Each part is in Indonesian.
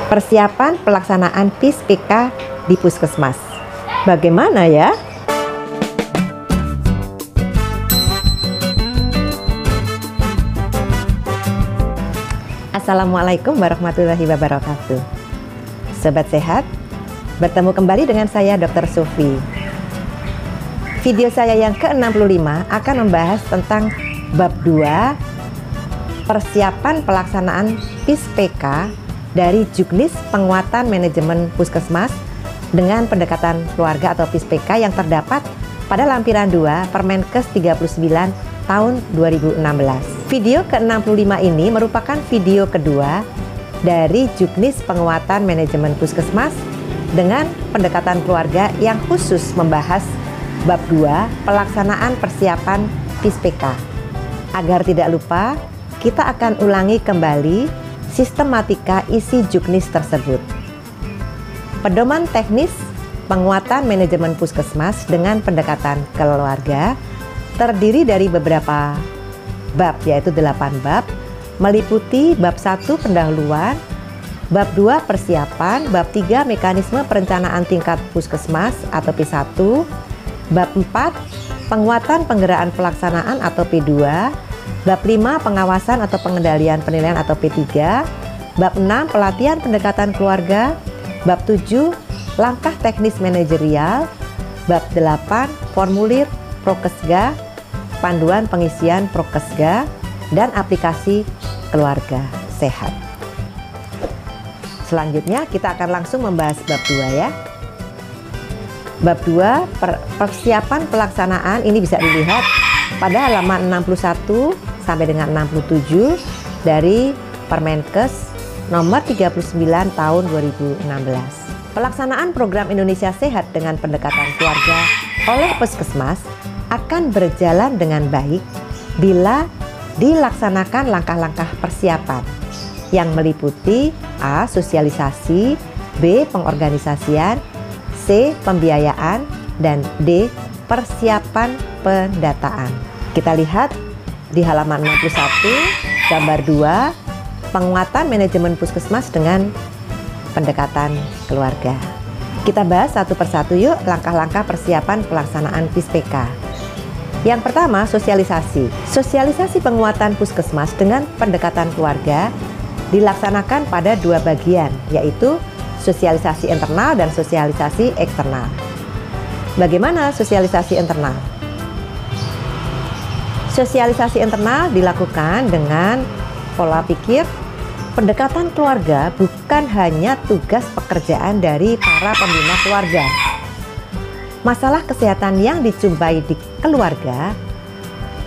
Persiapan pelaksanaan PIS/PK di Puskesmas. Bagaimana ya? Assalamualaikum warahmatullahi wabarakatuh. Sobat sehat, bertemu kembali dengan saya Dr. Sufi. Video saya yang ke-65 akan membahas tentang bab 2 persiapan pelaksanaan PIS/PK dari Juknis Penguatan Manajemen Puskesmas dengan pendekatan keluarga atau PIS/PK yang terdapat pada lampiran 2 Permenkes 39 tahun 2016. Video ke-65 ini merupakan video kedua dari Juknis Penguatan Manajemen Puskesmas dengan pendekatan keluarga yang khusus membahas bab 2 pelaksanaan persiapan PIS/PK. Agar tidak lupa, kita akan ulangi kembali sistematika isi Juknis tersebut. Pedoman teknis penguatan manajemen puskesmas dengan pendekatan keluarga terdiri dari beberapa bab, yaitu 8 bab, meliputi bab 1 pendahuluan, bab 2 persiapan, bab 3 mekanisme perencanaan tingkat puskesmas atau P1, bab 4 penguatan penggerak pelaksanaan atau P2, bab 5 pengawasan atau pengendalian penilaian atau P3, bab 6 pelatihan pendekatan keluarga, bab 7 langkah teknis manajerial, bab 8 formulir Prokesga, panduan pengisian Prokesga, dan aplikasi keluarga sehat. Selanjutnya kita akan langsung membahas bab 2 ya. Bab 2 persiapan pelaksanaan ini bisa dilihat pada halaman 61 sampai dengan 67 dari Permenkes nomor 39 tahun 2016. Pelaksanaan program Indonesia Sehat dengan pendekatan keluarga oleh Puskesmas akan berjalan dengan baik bila dilaksanakan langkah-langkah persiapan yang meliputi A. Sosialisasi, B. Pengorganisasian, C. Pembiayaan, dan D. Persiapan pendataan. Kita lihat di halaman 61, gambar 2, penguatan manajemen puskesmas dengan pendekatan keluarga. Kita bahas satu persatu yuk langkah-langkah persiapan pelaksanaan PIS/PK. Yang pertama, sosialisasi. Sosialisasi penguatan puskesmas dengan pendekatan keluarga dilaksanakan pada 2 bagian, yaitu sosialisasi internal dan sosialisasi eksternal. Bagaimana sosialisasi internal? Sosialisasi internal dilakukan dengan pola pikir pendekatan keluarga bukan hanya tugas pekerjaan dari para pembina keluarga. Masalah kesehatan yang dijumpai di keluarga,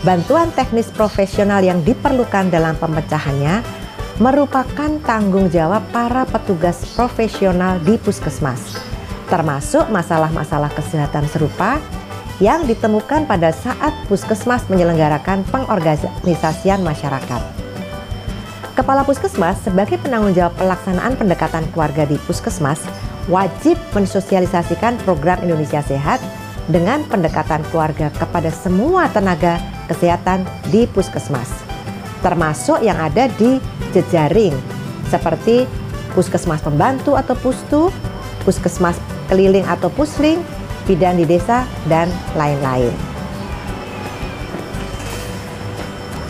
bantuan teknis profesional yang diperlukan dalam pemecahannya merupakan tanggung jawab para petugas profesional di puskesmas, termasuk masalah-masalah kesehatan serupa yang ditemukan pada saat puskesmas menyelenggarakan pengorganisasian masyarakat. Kepala puskesmas sebagai penanggung jawab pelaksanaan pendekatan keluarga di puskesmas wajib mensosialisasikan program Indonesia Sehat dengan pendekatan keluarga kepada semua tenaga kesehatan di puskesmas, termasuk yang ada di jejaring seperti puskesmas pembantu atau pustu, puskesmas keliling atau pusling, bidan di desa, dan lain-lain.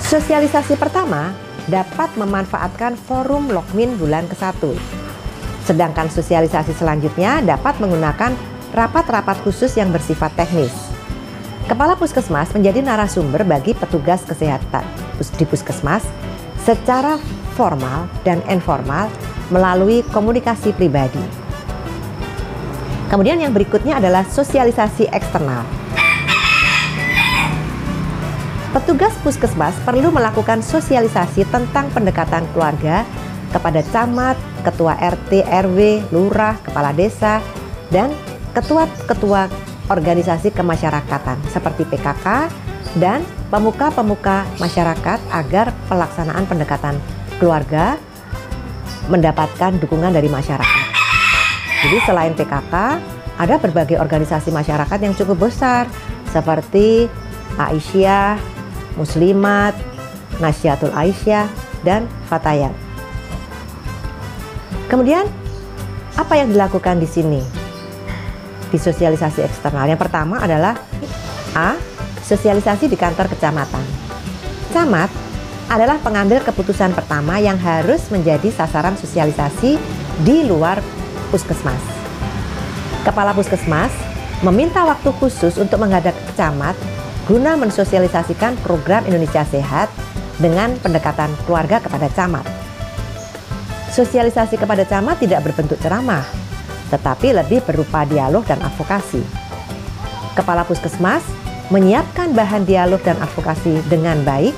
Sosialisasi pertama dapat memanfaatkan forum Lokmin bulan ke-1. Sedangkan sosialisasi selanjutnya dapat menggunakan rapat-rapat khusus yang bersifat teknis. Kepala puskesmas menjadi narasumber bagi petugas kesehatan di puskesmas secara formal dan informal melalui komunikasi pribadi. Kemudian yang berikutnya adalah sosialisasi eksternal. Petugas puskesmas perlu melakukan sosialisasi tentang pendekatan keluarga kepada camat, ketua RT, RW, lurah, kepala desa, dan ketua-ketua organisasi kemasyarakatan seperti PKK dan pemuka-pemuka masyarakat agar pelaksanaan pendekatan keluarga mendapatkan dukungan dari masyarakat. Jadi selain PKK, ada berbagai organisasi masyarakat yang cukup besar seperti Aisyah, Muslimat, Nasyatul Aisyah, dan Fatayat. Kemudian, apa yang dilakukan di sini? Di sosialisasi eksternal. Yang pertama adalah A. Sosialisasi di kantor kecamatan. Camat adalah pengambil keputusan pertama yang harus menjadi sasaran sosialisasi di luar puskesmas. Kepala puskesmas meminta waktu khusus untuk menghadap camat guna mensosialisasikan program Indonesia Sehat dengan pendekatan keluarga kepada camat. Sosialisasi kepada camat tidak berbentuk ceramah, tetapi lebih berupa dialog dan advokasi. Kepala puskesmas menyiapkan bahan dialog dan advokasi dengan baik,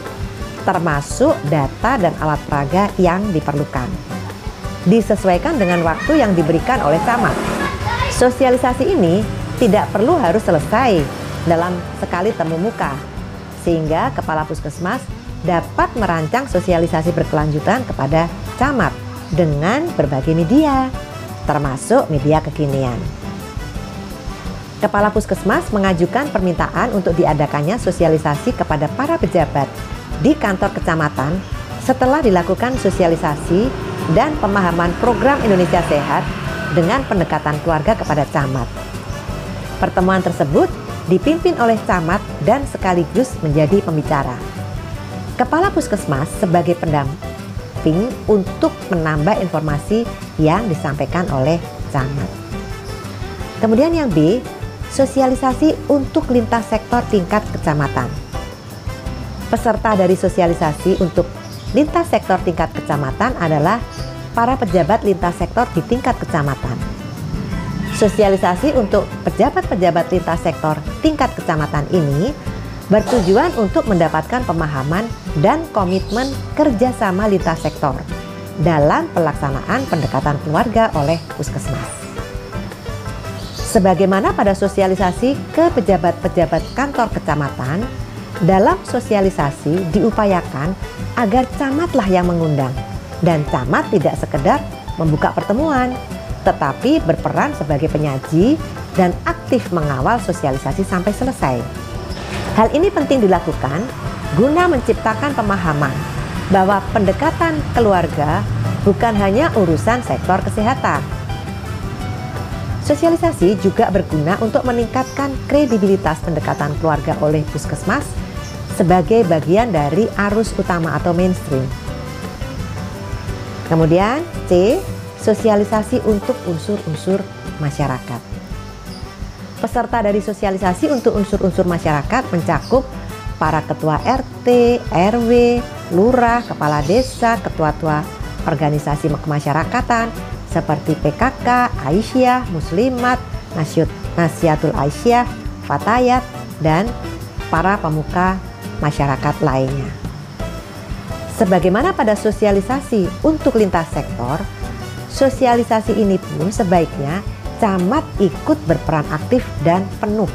termasuk data dan alat peraga yang diperlukan. Disesuaikan dengan waktu yang diberikan oleh camat. Sosialisasi ini tidak perlu harus selesai dalam sekali temu muka, sehingga kepala puskesmas dapat merancang sosialisasi berkelanjutan kepada camat dengan berbagai media, termasuk media kekinian. Kepala puskesmas mengajukan permintaan untuk diadakannya sosialisasi kepada para pejabat di kantor kecamatan setelah dilakukan sosialisasi dan pemahaman program Indonesia Sehat dengan pendekatan keluarga kepada camat. Pertemuan tersebut dipimpin oleh camat dan sekaligus menjadi pembicara. Kepala puskesmas sebagai pendamping untuk menambah informasi yang disampaikan oleh camat. Kemudian yang B, sosialisasi untuk lintas sektor tingkat kecamatan. Peserta dari sosialisasi untuk lintas sektor tingkat kecamatan adalah para pejabat lintas sektor di tingkat kecamatan. Sosialisasi untuk pejabat-pejabat lintas sektor tingkat kecamatan ini bertujuan untuk mendapatkan pemahaman dan komitmen kerjasama lintas sektor dalam pelaksanaan pendekatan keluarga oleh puskesmas. Sebagaimana pada sosialisasi ke pejabat-pejabat kantor kecamatan, dalam sosialisasi diupayakan agar camatlah yang mengundang, dan camat tidak sekedar membuka pertemuan, tetapi berperan sebagai penyaji dan aktif mengawal sosialisasi sampai selesai. Hal ini penting dilakukan guna menciptakan pemahaman bahwa pendekatan keluarga bukan hanya urusan sektor kesehatan. Sosialisasi juga berguna untuk meningkatkan kredibilitas pendekatan keluarga oleh puskesmas sebagai bagian dari arus utama atau mainstream. Kemudian C, sosialisasi untuk unsur-unsur masyarakat. Peserta dari sosialisasi untuk unsur-unsur masyarakat mencakup para ketua RT, RW, lurah, kepala desa, ketua-ketua organisasi kemasyarakatan seperti PKK, Aisyah, Muslimat, Nasihatul Aisyah, Fatayat, dan para pemuka masyarakat lainnya. Sebagaimana pada sosialisasi untuk lintas sektor, sosialisasi ini pun sebaiknya camat ikut berperan aktif dan penuh.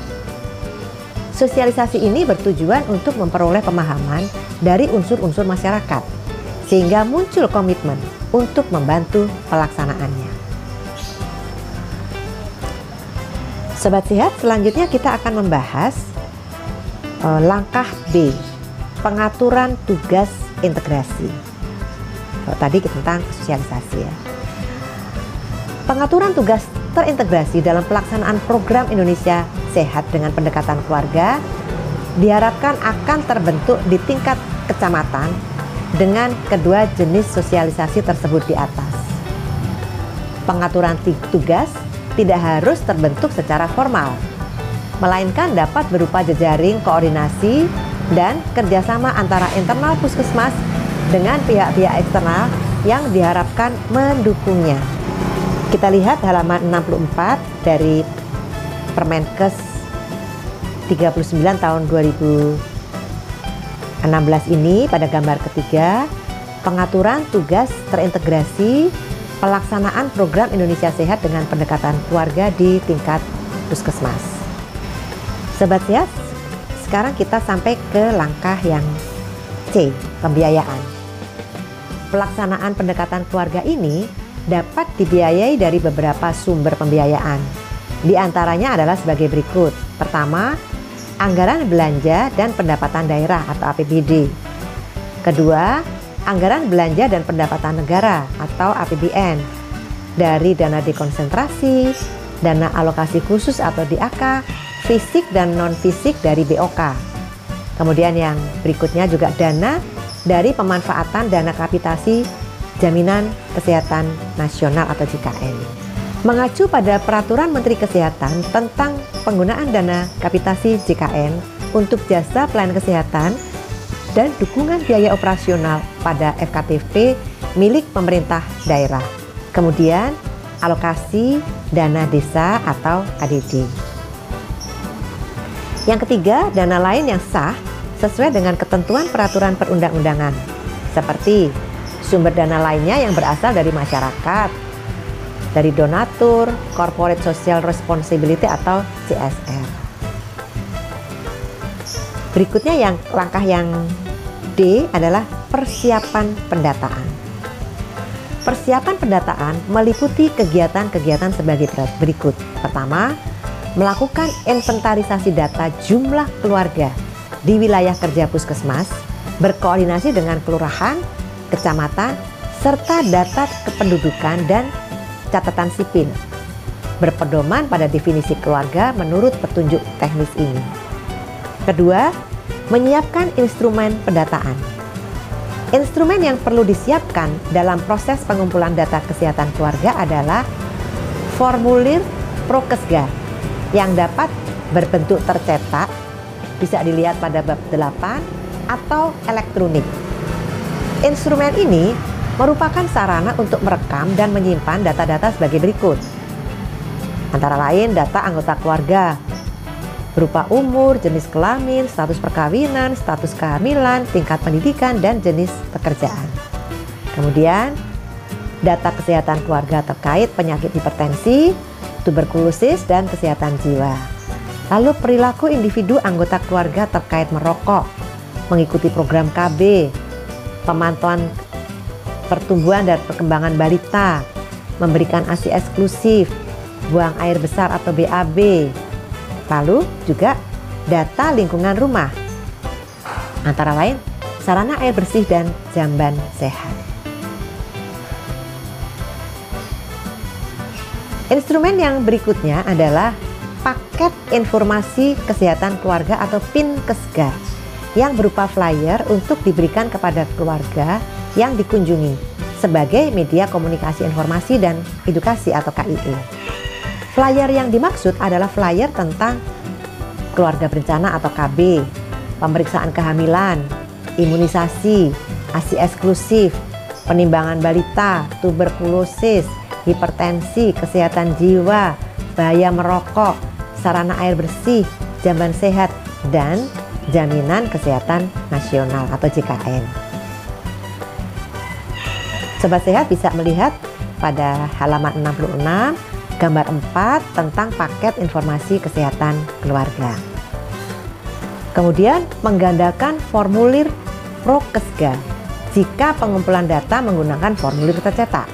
Sosialisasi ini bertujuan untuk memperoleh pemahaman dari unsur-unsur masyarakat, sehingga muncul komitmen untuk membantu pelaksanaannya. Sobat Sehat, selanjutnya kita akan membahas langkah B, pengaturan tugas integrasi. Tadi tentang sosialisasi ya. Pengaturan tugas terintegrasi dalam pelaksanaan program Indonesia Sehat dengan pendekatan keluarga diharapkan akan terbentuk di tingkat kecamatan dengan kedua jenis sosialisasi tersebut di atas. Pengaturan tugas tidak harus terbentuk secara formal, melainkan dapat berupa jejaring koordinasi dan kerjasama antara internal puskesmas dengan pihak-pihak eksternal yang diharapkan mendukungnya. Kita lihat halaman 64 dari Permenkes 39 tahun 2016 ini pada gambar ketiga, pengaturan tugas terintegrasi pelaksanaan program Indonesia Sehat dengan pendekatan keluarga di tingkat puskesmas. Sobat Sehat, sekarang kita sampai ke langkah yang C, pembiayaan. Pelaksanaan pendekatan keluarga ini dapat dibiayai dari beberapa sumber pembiayaan. Di antaranya adalah sebagai berikut. Pertama, anggaran belanja dan pendapatan daerah atau APBD. Kedua, anggaran belanja dan pendapatan negara atau APBN. dari dana dekonsentrasi, dana alokasi khusus atau DAK, fisik dan non-fisik dari BOK. Kemudian yang berikutnya juga dana dari pemanfaatan dana kapitasi Jaminan Kesehatan Nasional atau JKN. Mengacu pada Peraturan Menteri Kesehatan tentang penggunaan dana kapitasi JKN untuk jasa pelayanan kesehatan dan dukungan biaya operasional pada FKTP milik pemerintah daerah. Kemudian alokasi dana desa atau KDD. Yang ketiga, dana lain yang sah sesuai dengan ketentuan peraturan perundang-undangan, seperti sumber dana lainnya yang berasal dari masyarakat, dari donatur, corporate social responsibility atau CSR. Berikutnya langkah yang D adalah persiapan pendataan. Persiapan pendataan meliputi kegiatan-kegiatan sebagai berikut. Pertama, melakukan inventarisasi data jumlah keluarga di wilayah kerja puskesmas, berkoordinasi dengan kelurahan, kecamatan, serta data kependudukan dan catatan sipil, berpedoman pada definisi keluarga menurut petunjuk teknis ini. Kedua, menyiapkan instrumen pendataan. Instrumen yang perlu disiapkan dalam proses pengumpulan data kesehatan keluarga adalah formulir Prokesga yang dapat berbentuk tercetak, bisa dilihat pada bab 8, atau elektronik. Instrumen ini merupakan sarana untuk merekam dan menyimpan data-data sebagai berikut. Antara lain data anggota keluarga berupa umur, jenis kelamin, status perkawinan, status kehamilan, tingkat pendidikan, dan jenis pekerjaan. Kemudian data kesehatan keluarga terkait penyakit hipertensi, tuberkulosis, dan kesehatan jiwa. Lalu perilaku individu anggota keluarga terkait merokok, mengikuti program KB, pemantauan pertumbuhan dan perkembangan balita, memberikan ASI eksklusif, buang air besar atau BAB, lalu juga data lingkungan rumah, antara lain sarana air bersih dan jamban sehat. Instrumen yang berikutnya adalah paket informasi kesehatan keluarga atau PINKesga yang berupa flyer untuk diberikan kepada keluarga yang dikunjungi sebagai media komunikasi informasi dan edukasi atau KIE. Flyer yang dimaksud adalah flyer tentang keluarga berencana atau KB, pemeriksaan kehamilan, imunisasi, ASI eksklusif, penimbangan balita, tuberkulosis, hipertensi, kesehatan jiwa, bahaya merokok, sarana air bersih, jamban sehat, dan Jaminan Kesehatan Nasional atau JKN. Sobat Sehat bisa melihat pada halaman 66 gambar 4 tentang paket informasi kesehatan keluarga. Kemudian menggandakan formulir Prokesga jika pengumpulan data menggunakan formulir tercetak,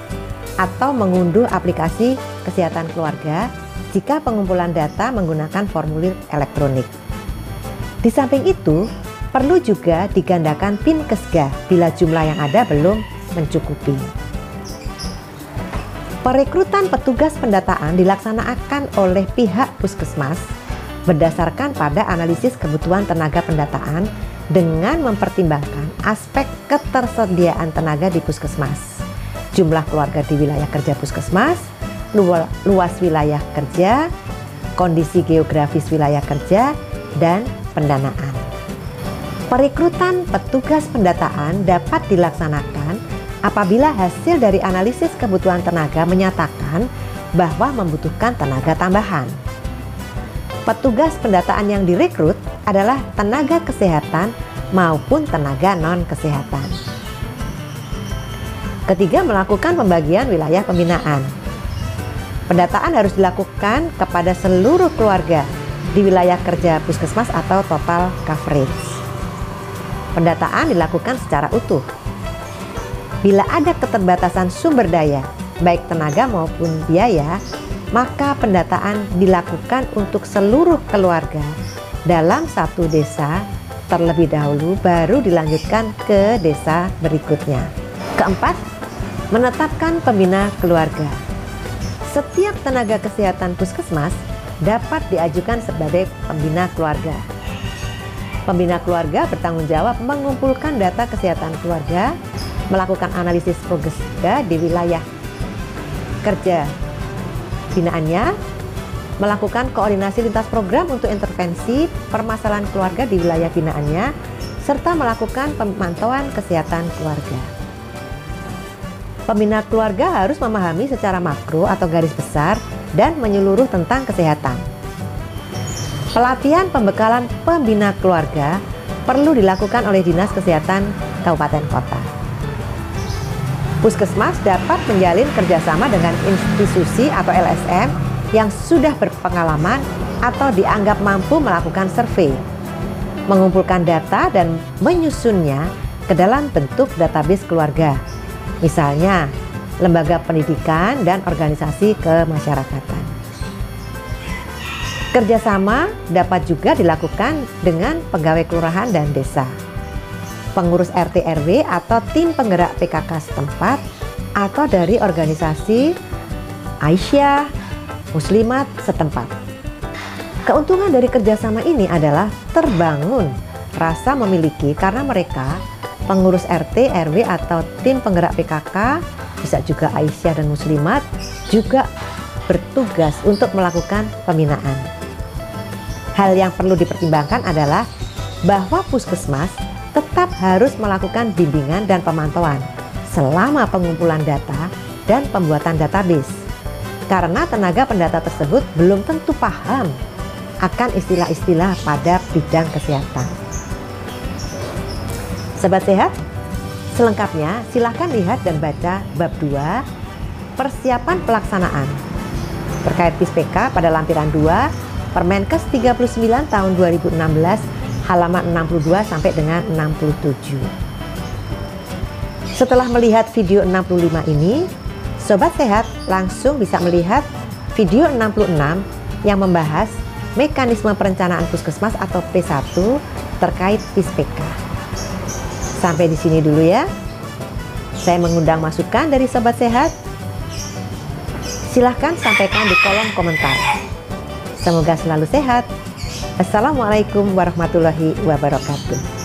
atau mengunduh aplikasi kesehatan keluarga jika pengumpulan data menggunakan formulir elektronik. Di samping itu, perlu juga digandakan PINKesga bila jumlah yang ada belum mencukupi. Perekrutan petugas pendataan dilaksanakan oleh pihak puskesmas berdasarkan pada analisis kebutuhan tenaga pendataan dengan mempertimbangkan aspek ketersediaan tenaga di puskesmas, jumlah keluarga di wilayah kerja puskesmas, luas wilayah kerja, kondisi geografis wilayah kerja, dan pendanaan. Perekrutan petugas pendataan dapat dilaksanakan apabila hasil dari analisis kebutuhan tenaga menyatakan bahwa membutuhkan tenaga tambahan. Petugas pendataan yang direkrut adalah tenaga kesehatan maupun tenaga non-kesehatan. Ketiga, melakukan pembagian wilayah pembinaan. Pendataan harus dilakukan kepada seluruh keluarga di wilayah kerja puskesmas atau total coverage. Pendataan dilakukan secara utuh. Bila ada keterbatasan sumber daya, baik tenaga maupun biaya, maka pendataan dilakukan untuk seluruh keluarga dalam satu desa terlebih dahulu, baru dilanjutkan ke desa berikutnya. Keempat, menetapkan pembina keluarga. Setiap tenaga kesehatan puskesmas dapat diajukan sebagai pembina keluarga. Pembina keluarga bertanggung jawab mengumpulkan data kesehatan keluarga, melakukan analisis progres di wilayah kerja binaannya, melakukan koordinasi lintas program untuk intervensi permasalahan keluarga di wilayah binaannya, serta melakukan pemantauan kesehatan keluarga. Pembina keluarga harus memahami secara makro atau garis besar dan menyeluruh tentang kesehatan. Pelatihan pembekalan pembina keluarga perlu dilakukan oleh Dinas Kesehatan Kabupaten Kota. Puskesmas dapat menjalin kerjasama dengan institusi atau LSM yang sudah berpengalaman atau dianggap mampu melakukan survei, mengumpulkan data dan menyusunnya ke dalam bentuk database keluarga, misalnya lembaga pendidikan dan organisasi kemasyarakatan. Kerjasama dapat juga dilakukan dengan pegawai kelurahan dan desa, pengurus RT RW atau tim penggerak PKK setempat, atau dari organisasi Aisyah Muslimat setempat. Keuntungan dari kerjasama ini adalah terbangun rasa memiliki karena mereka, pengurus RT RW atau tim penggerak PKK, bisa juga Aisyah dan Muslimat, juga bertugas untuk melakukan pembinaan. Hal yang perlu dipertimbangkan adalah bahwa puskesmas tetap harus melakukan bimbingan dan pemantauan selama pengumpulan data dan pembuatan database, karena tenaga pendata tersebut belum tentu paham akan istilah-istilah pada bidang kesehatan. Sobat Sehat, selengkapnya silahkan lihat dan baca bab 2 persiapan pelaksanaan terkait PISPK pada lampiran 2 Permenkes 39 tahun 2016 halaman 62 sampai dengan 67. Setelah melihat video 65 ini, Sobat Sehat langsung bisa melihat video 66 yang membahas mekanisme perencanaan puskesmas atau P1 terkait PISPK. Sampai di sini dulu ya. Saya mengundang masukan dari Sobat Sehat. Silahkan sampaikan di kolom komentar. Semoga selalu sehat. Assalamualaikum warahmatullahi wabarakatuh.